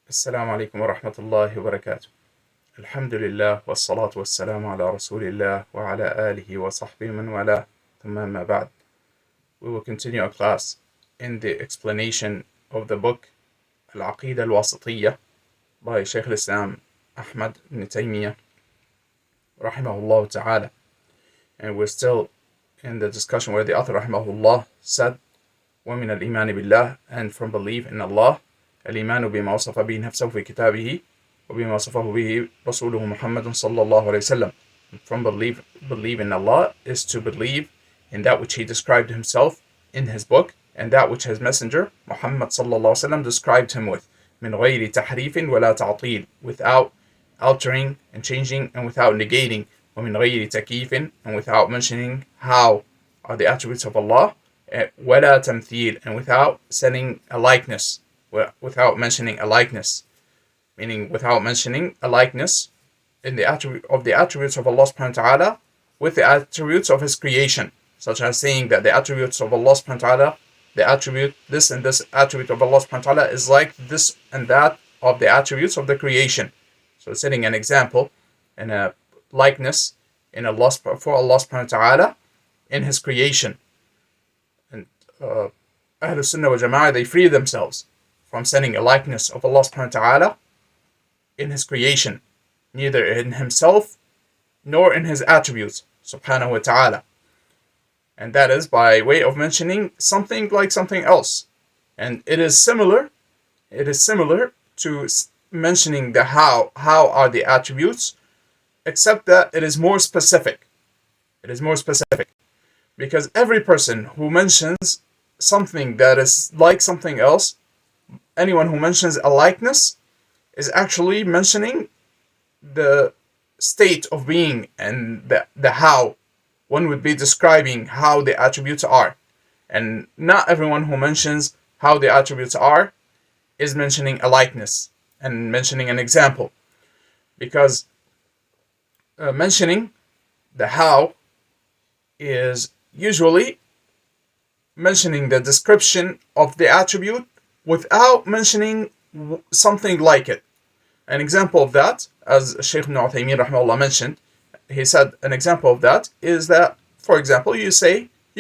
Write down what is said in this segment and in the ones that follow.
السلام عليكم ورحمة الله وبركاته. الحمد لله والصلاة والسلام على رسول الله وعلى آله وصحبه من والاه. ثم ما بعد. We will continue our class in the explanation of the book العقيدة الواسطية by Shaykh al-Islam Ahmad ibn Taymiyyah rahimahullah ta'ala. And we're still in the discussion where the author rahimahullah said وَمِنَ الْإِيمَانِ بِاللَّهِ, and from belief in Allah, الإيمان بما وصف به نفسه في كتابه وبما وصفه به رسوله محمد صلى الله عليه وسلم. From believe in Allah is to believe in that which He described Himself in His book and that which His messenger Muhammad صلى الله عليه وسلم described Him with, من غير تحريف ولا تعطيل, without altering and changing and without negating, ومن غير تكييف, and without mentioning how are the attributes of Allah, ولا تمثيل, and without setting a likeness. Without mentioning a likeness, meaning without mentioning a likeness in the attributes of Allah subhanahu wa ta'ala with the attributes of His creation, such as saying that the attributes of Allah subhanahu wa ta'ala, the attribute, this and this attribute of Allah subhanahu wa ta'ala is like this and that of the attributes of the creation. So setting an example and a likeness in Allah, for Allah subhanahu wa ta'ala in His creation. And Ahlul Sunnah wal Jama'ah, they free themselves from setting a likeness of Allah subhanahu wa ta'ala in His creation, neither in Himself nor in His attributes subhanahu wa ta'ala. And that is by way of mentioning something like something else. And it is similar to mentioning the how are the attributes, except that it is more specific. It is more specific. Because every person who mentions something that is like something else, anyone who mentions a likeness is actually mentioning the state of being and the how. One would be describing how the attributes are. And not everyone who mentions how the attributes are is mentioning a likeness and mentioning an example. Because mentioning the how is usually mentioning the description of the attribute without mentioning something like it. An example of that, as Shaykh ibn Uthaymeen rahimahullah mentioned, he said an example of that is that, for example, you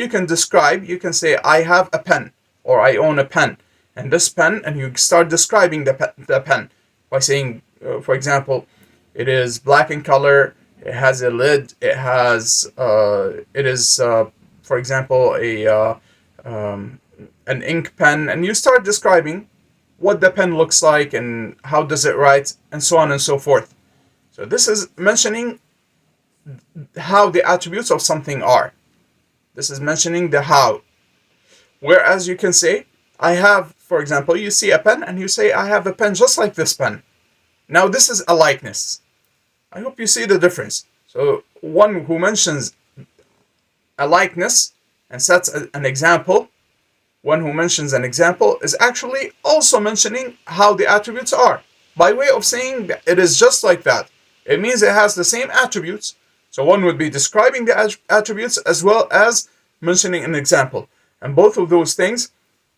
can say, I have a pen, or I own a pen, and this pen, and you start describing the pen by saying, for example, it is black in color, it has a lid, it is, for example, an ink pen, and you start describing what the pen looks like and how does it write and so on and so forth. So this is mentioning how the attributes of something are. This is mentioning the how. Whereas you can say, I have, for example, you see a pen and you say, I have a pen just like this pen. Now this is a likeness. I hope you see the difference. So one who mentions a likeness and sets an example, one who mentions an example is actually also mentioning how the attributes are, by way of saying that it is just like that. It means it has the same attributes. So one would be describing the attributes as well as mentioning an example. And both of those things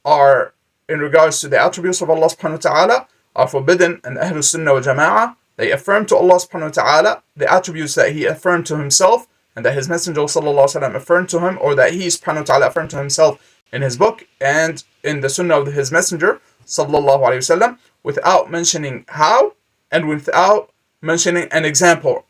are, in regards to the attributes of Allah subhanahu wa ta'ala, are forbidden. And Ahlul Sunnah wal Jama'ah, they affirm to Allah subhanahu wa ta'ala the attributes that He affirmed to Himself and that His Messenger sallallahu alaihi wasallam affirmed to Him, or that He subhanahu wa ta'ala affirmed to Himself in His book and in the Sunnah of His Messenger sallallahu alaihi wasallam, without mentioning how and without mentioning an example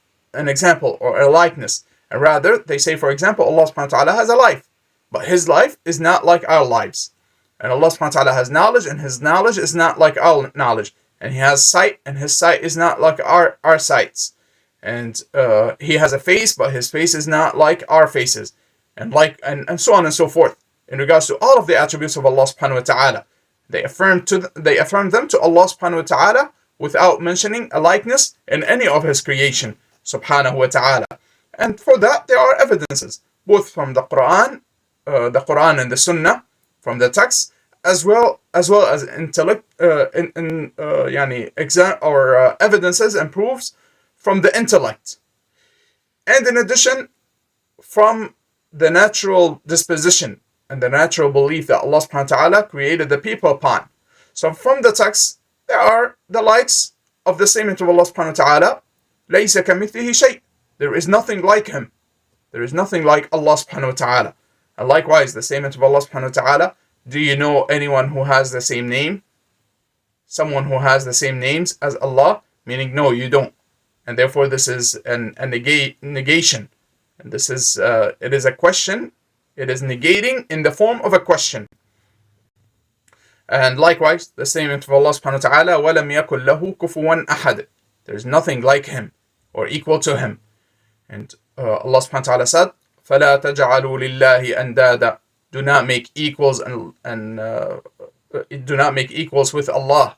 or a likeness. And rather, they say, for example, Allah subhanahu wa ta'ala has a life, but His life is not like our lives. And Allah subhanahu wa ta'ala has knowledge, and His knowledge is not like our knowledge. And He has sight, and His sight is not like our sights. And He has a face, but His face is not like our faces. And so on and so forth. In regards to all of the attributes of Allah subhanahu wa ta'ala, they affirm them to Allah subhanahu wa ta'ala without mentioning a likeness in any of His creation subhanahu wa ta'ala. And for that there are evidences, both from the Qur'an and the Sunnah, from the text, as well as evidences and proofs from the intellect, and in addition from the natural disposition and the natural belief that Allah subhanahu wa ta'ala created the people upon. So from the text There are the likes of the statement of Allah subhanahu wa ta'ala, لَيْسَ كَمِثْلِهِ شَيْءٍ. There is nothing like him. There is nothing like Allah subhanahu wa ta'ala. And likewise, the statement of Allah subhanahu wa ta'ala, do you know anyone who has the same name? Someone who has the same names as Allah? Meaning, no, you don't. And therefore, this is a negation. And this is, it is a question. It is negating in the form of a question. And likewise, the statement of Allah subhanahu wa ta'ala, وَلَمْ يَكُنْ لَهُ كُفُوًا أَحَدٍ. There is nothing like him or equal to him. And Allah subhanahu wa ta'ala said, فَلَا تَجْعَلُوا لِلَّهِ أَنْدَادًا. Do not make equals and do not make equals with Allah.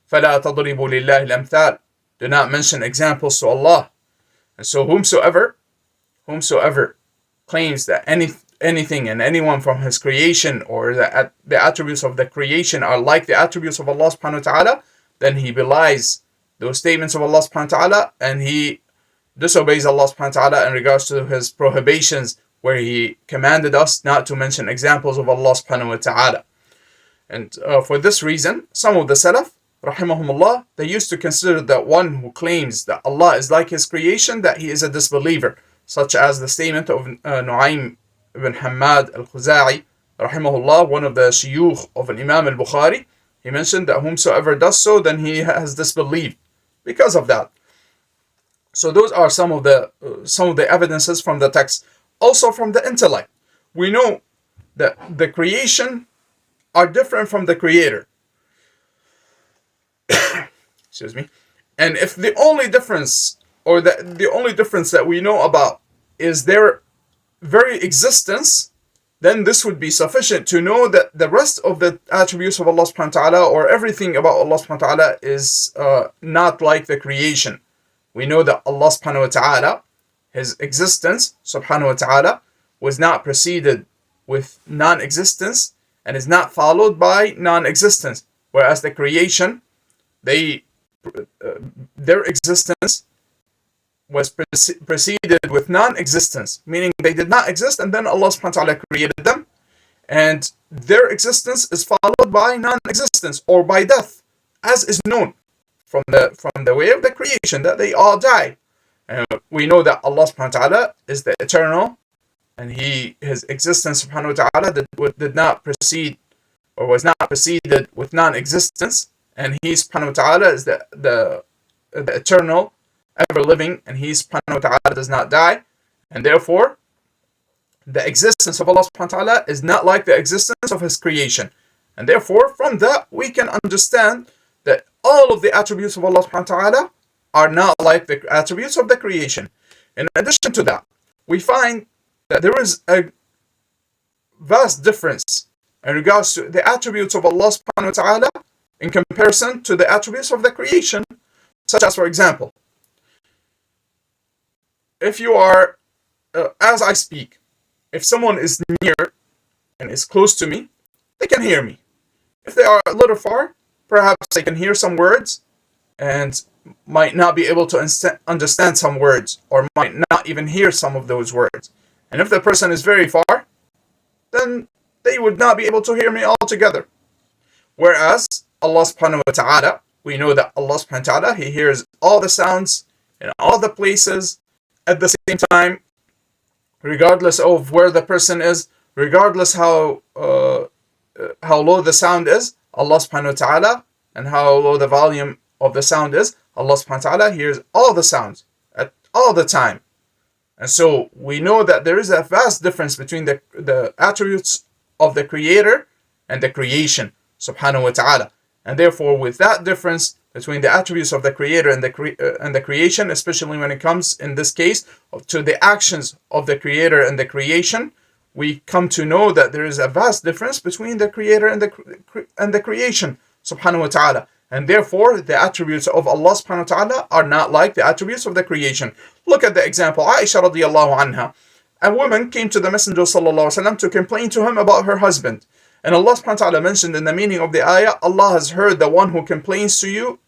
فَلَا تَضْرِبُوا لِلَّهِ الْأَمْثَالِ. Do not mention examples to Allah. And so whomsoever claims that anything and anyone from his creation or the attributes of the creation are like the attributes of Allah subhanahu wa ta'ala, then he belies those statements of Allah subhanahu wa ta'ala, and he disobeys Allah subhanahu wa ta'ala in regards to his prohibitions, where he commanded us not to mention examples of Allah subhanahu wa ta'ala. And for this reason, some of the Salaf, rahimahumullah, they used to consider that one who claims that Allah is like his creation, that he is a disbeliever, such as the statement of Nu'aym ibn Hammad al-Khuza'i, rahimahullah, one of the shuyukh of Imam al-Bukhari. He mentioned that whomsoever does so, then he has disbelieved because of that. So those are some of the evidences from the text. Also from the intellect, we know that the creation are different from the creator. Excuse me. And if the only difference, or the only difference that we know about is their very existence, then this would be sufficient to know that the rest of the attributes of Allah subhanahu wa ta'ala, or everything about Allah subhanahu wa ta'ala, is not like the creation. We know that Allah subhanahu wa ta'ala, his existence subhanahu wa ta'ala, was not preceded with non-existence and is not followed by non-existence. Whereas the creation, their existence was preceded with non-existence, meaning they did not exist and then Allah subhanahu wa ta'ala created them, and their existence is followed by non-existence or by death, as is known from the way of the creation, that they all die. And we know that Allah subhanahu wa ta'ala is the eternal, and his existence subhanahu wa ta'ala did not precede, or was not preceded with non-existence, and he subhanahu wa ta'ala is the eternal, ever living, and he subhanahu wa ta'ala does not die, and therefore the existence of Allah subhanahu wa ta'ala is not like the existence of his creation. And therefore from that we can understand that all of the attributes of Allah subhanahu wa ta'ala are not like the attributes of the creation. In addition to that, we find that there is a vast difference in regards to the attributes of Allah subhanahu wa ta'ala in comparison to the attributes of the creation. Such as, for example, if you are, as I speak, if someone is near and is close to me, they can hear me. If they are a little far, perhaps they can hear some words and might not be able to understand some words, or might not even hear some of those words. And if the person is very far, then they would not be able to hear me altogether. Whereas Allah subhanahu wa ta'ala, we know that Allah subhanahu wa ta'ala, he hears all the sounds in all the places at the same time, regardless of where the person is, regardless how low the sound is. Allah subhanahu wa ta'ala, and how low the volume of the sound is, Allah subhanahu wa ta'ala hears all the sounds at all the time. And so we know that there is a vast difference between the attributes of the creator and the creation subhanahu wa ta'ala. And therefore, with that difference between the attributes of the creator and the creation, especially when it comes in this case to the actions of the creator and the creation, we come to know that there is a vast difference between the creator and the creation subhanahu wa ta'ala. And therefore, the attributes of Allah subhanahu wa ta'ala are not like the attributes of the creation. Look at the example. Aisha radiallahu anha, a woman came to the Messenger sallallahu alaihi wasallam to complain to him about her husband. And Allah subhanahu wa ta'ala mentioned in the meaning of the ayah, Allah has heard the one who complains to you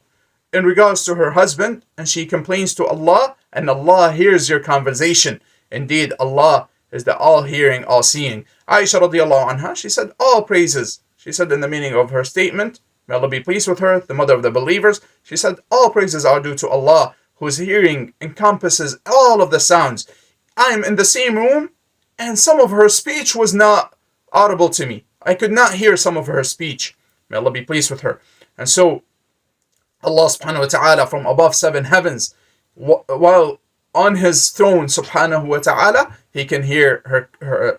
in regards to her husband, and she complains to Allah, and Allah hears your conversation. Indeed, Allah is the all-hearing, all-seeing. Aisha radiallahu anha, she said, all praises. She said in the meaning of her statement, may Allah be pleased with her, the mother of the believers, she said, all praises are due to Allah, whose hearing encompasses all of the sounds. I am in the same room, and some of her speech was not audible to me. I could not hear some of her speech. May Allah be pleased with her. And so, Allah subhanahu wa ta'ala from above 7 heavens, while on his throne subhanahu wa ta'ala, he can hear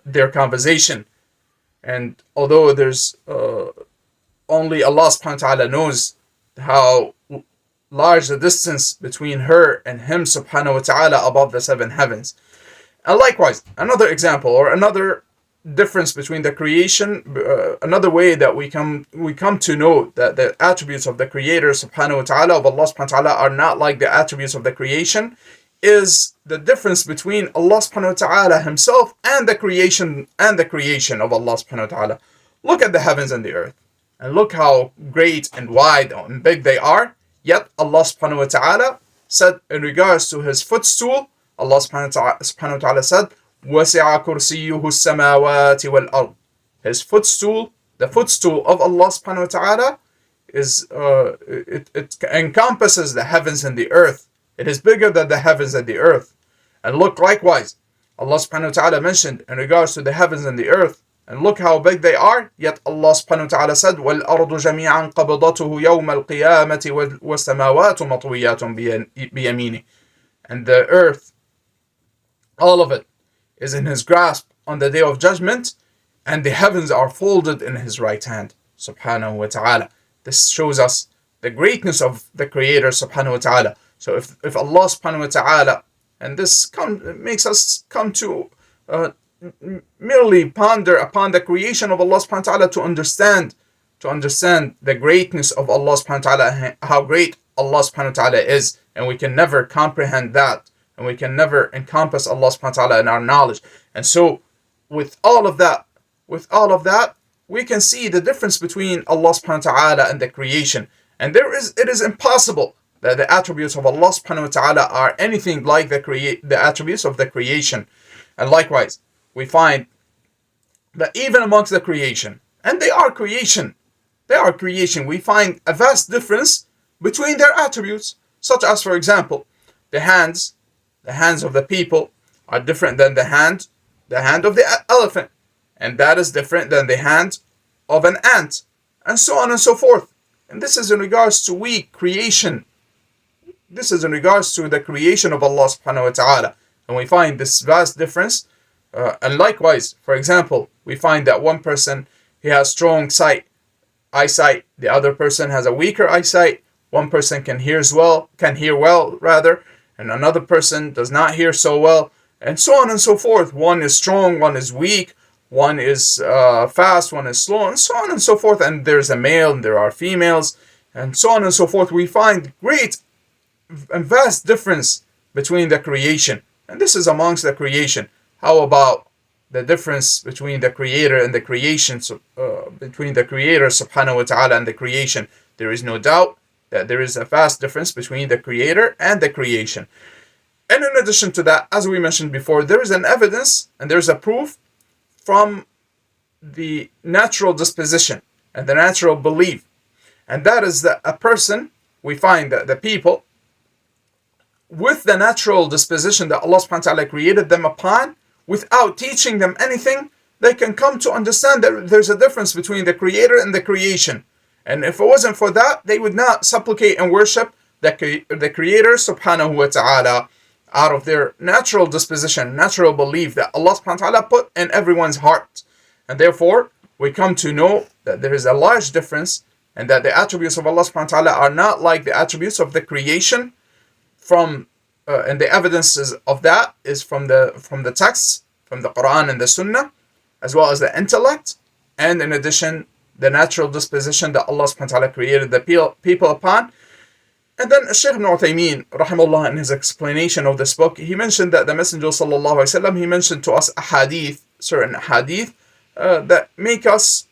their conversation. And although there's only Allah subhanahu wa ta'ala knows how large the distance between her and him subhanahu wa ta'ala above the 7 heavens. And likewise, another example or another difference between the creation, another way that we come to know that the attributes of the Creator subhanahu wa ta'ala, of Allah subhanahu wa ta'ala, are not like the attributes of the creation, is the difference between Allah subhanahu wa ta'ala himself and the creation of Allah subhanahu wa ta'ala. Look at the heavens and the earth, and look how great and wide and big they are. Yet Allah subhanahu wa ta'ala said in regards to his footstool, Allah subhanahu wa ta'ala said, وَسِعَ كُرْسِيُّهُ السَّمَاوَاتِ وَالْأَرْضِ. His footstool, the footstool of Allah subhanahu wa ta'ala, is it encompasses the heavens and the earth. It is bigger than the heavens and the earth. And look, likewise, Allah subhanahu wa ta'ala mentioned in regards to the heavens and the earth, and look how big they are. Yet Allah subhanahu wa ta'ala said, وَالْأَرْضُ جَمِيعًا قَبْضَتُهُ يَوْمَ الْقِيَامَةِ وَالسَّمَاوَاتُ مَطْوِيَّاتٌ بِيَمِينِهِ. And the earth, all of it, is in his grasp on the day of judgment, and the heavens are folded in his right hand, subhanahu wa ta'ala. This shows us the greatness of the Creator subhanahu wa ta'ala. So if Allah subhanahu wa ta'ala, and this makes us come to merely ponder upon the creation of Allah subhanahu wa ta'ala to understand the greatness of Allah subhanahu wa ta'ala, how great Allah subhanahu wa ta'ala is, and we can never comprehend that, and we can never encompass Allah subhanahu wa ta'ala in our knowledge. And so with all of that, we can see the difference between Allah subhanahu wa ta'ala and the creation. And it is impossible that the attributes of Allah subhanahu wa ta'ala are anything like the attributes of the creation. And likewise, we find that even amongst the creation, and they are creation, we find a vast difference between their attributes, such as, for example, the hands of the people are different than the hand of the elephant, and that is different than the hand of an ant, and so on and so forth. And this is in regards to creation. This is in regards to the creation of Allah subhanahu wa ta'ala. And we find this vast difference. And likewise, for example, we find that one person, he has strong eyesight. The other person has a weaker eyesight. One person can hear well, and another person does not hear so well, and so on and so forth. One is strong, one is weak, one is fast, one is slow, and so on and so forth. And there's a male and there are females, and so on and so forth. We find great and vast difference between the creation, and this is amongst the creation. How about the difference between the Creator and the creation, between the Creator subhanahu wa ta'ala and the creation? There is no doubt that there is a vast difference between the Creator and the creation. And in addition to that, as we mentioned before, there is an evidence and there is a proof from the natural disposition and the natural belief. And that is that a person, we find that the people, with the natural disposition that Allah subhanahu wa ta'ala created them upon, without teaching them anything, they can come to understand that there's a difference between the Creator and the creation. And if it wasn't for that, they would not supplicate and worship the Creator subhanahu wa ta'ala out of their natural disposition, natural belief that Allah subhanahu wa ta'ala put in everyone's heart. And therefore, we come to know that there is a large difference, and that the attributes of Allah subhanahu wa ta'ala are not like the attributes of the creation. And the evidences of that is from the texts, from the Qur'an and the Sunnah, as well as the intellect, and in addition, the natural disposition that Allah subhanahu wa ta'ala created the people upon. And then Shaykh ibn Uthaymeen, rahimahullah, in his explanation of this book, he mentioned that the Messenger sallallahu alaihi wasallam, he mentioned to us certain hadith that make us,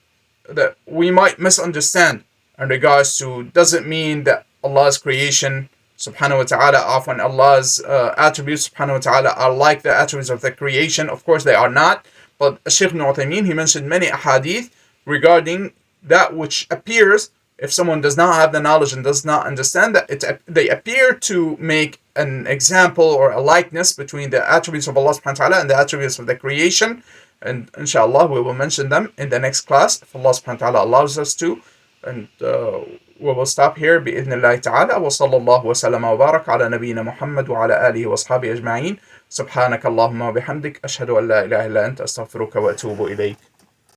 that we might misunderstand in regards to, doesn't mean that Allah's creation subhanahu wa ta'ala, often Allah's attributes subhanahu wa ta'ala are like the attributes of the creation. Of course they are not, but Shaykh ibn Uthaymeen, he mentioned many hadith regarding that which appears if someone does not have the knowledge and does not understand that, they appear to make an example or a likeness between the attributes of Allah subhanahu wa ta'ala and the attributes of the creation. And inshallah, we will mention them in the next class, if Allah subhanahu wa ta'ala allows us to. And we will stop here بإذن الله تعالى. وصلى الله وسلم وبارك على نبينا محمد وعلى آله وأصحابه أجمعين. سبحانك اللهم وبحمدك أشهد أن لا إله إلا أنت أستغفرك وأتوب إليك.